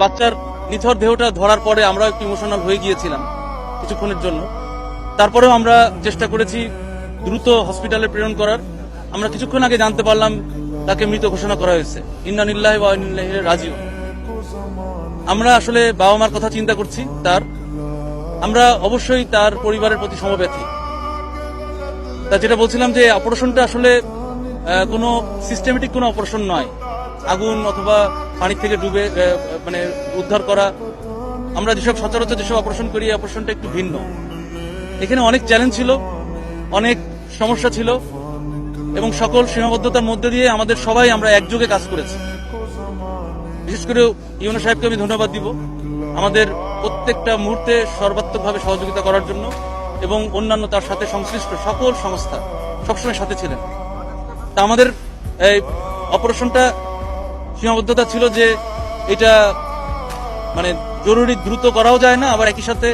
বাচ্চার নিথর দেহটা ধরার পরে আমরা একটু ইমোশনাল হয়ে গিয়েছিলাম কিছুক্ষণের জন্য। তারপরেও আমরা চেষ্টা করেছি দ্রুত হসপিটালে প্রেরণ করার। আমরা কিছুক্ষণ আগে জানতে পারলাম তাকে মৃত ঘোষণা করা হয়েছে। ইন্না লিল্লাহি ওয়া ইন্না ইলাইহি রাজিউন। আমরা আসলে বাবা মার কথা চিন্তা করছি তার, আমরা অবশ্যই তার পরিবারের প্রতি সমব্যথী। তা যেটা বলছিলাম যে অপারেশনটা আসলে কোনো সিস্টেমেটিক কোনো অপারেশন নয়, আগুন অথবা পানি থেকে ডুবে মানে উদ্ধার করা। আমরা যেসব সচরাচর যেসব অপারেশন করি, এই অপারেশনটা একটু ভিন্ন। এখানে অনেক চ্যালেঞ্জ ছিল, অনেক সমস্যা ছিল এবং সকল সীমাবদ্ধতার মধ্যে দিয়ে আমাদের সবাই আমরা একযোগে কাজ করেছি। বিশেষ করে ইউনো সাহেবকে আমি ধন্যবাদ দিব আমাদের প্রত্যেকটা মুহূর্তে সর্বাত্মকভাবে সহযোগিতা করার জন্য, এবং অন্যান্য তার সাথে সংশ্লিষ্ট সকল সংস্থা সবসময় সাথে ছিলেন। তা আমাদের এই অপারেশনটা সীমাবদ্ধতা ছিল যে এটা মানে জরুরি দ্রুত করাও যায় না, আবার একই সাথে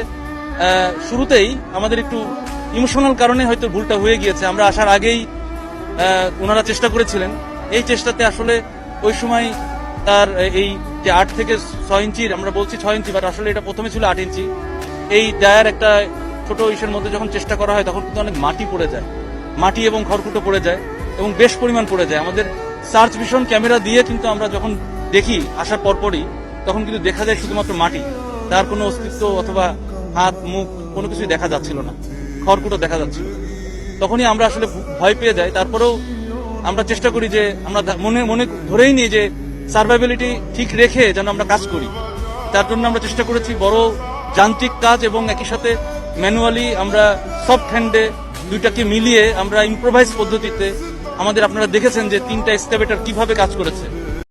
শুরুতেই আমাদের একটু ইমোশনাল কারণে হয়তো ভুলটা হয়ে গিয়েছে। আমরা আসার আগেই ওনারা চেষ্টা করেছিলেন, এই চেষ্টাতে আসলে ওই সময় তার এই যে 8 থেকে 6 ইঞ্চির, আমরা বলছি 6 ইঞ্চি, বাট আসলে এটা প্রথমে ছিল 8 ইঞ্চি, এই ডায়ার একটা ছোট ইসের মধ্যে যখন চেষ্টা করা হয় তখন কিন্তু অনেক মাটি পড়ে যায়, মাটি এবং খড়কুটো পড়ে যায় এবং বেশ পরিমাণ পড়ে যায়। আমাদের সার্চ ভিশন ক্যামেরা দিয়ে কিন্তু আমরা যখন দেখি আসার পরপরই, তখন কিন্তু দেখা যায় শুধুমাত্র মাটি, তার কোনো অস্তিত্ব অথবা হাত মুখ কোনো কিছুই দেখা যাচ্ছিল না, খড়কুটো দেখা যাচ্ছিল। তখনই আমরা আসলে ভয় পেয়ে যাই। তারপরেও আমরা চেষ্টা করি যে আমরা মনে মনে ধরেই নিই যে সার্ভাইবিলিটি ঠিক রেখে যেন আমরা কাজ করি। তার জন্য আমরা চেষ্টা করেছি বড় যান্ত্রিক কাজ এবং একই সাথে ম্যানুয়ালি আমরা সফট হ্যান্ডে দুইটাকে মিলিয়ে আমরা ইম্প্রোভাইজ পদ্ধতিতে আমাদের, আপনারা দেখেছেন যে 3টা এক্সকাভেটর কিভাবে কাজ করেছে।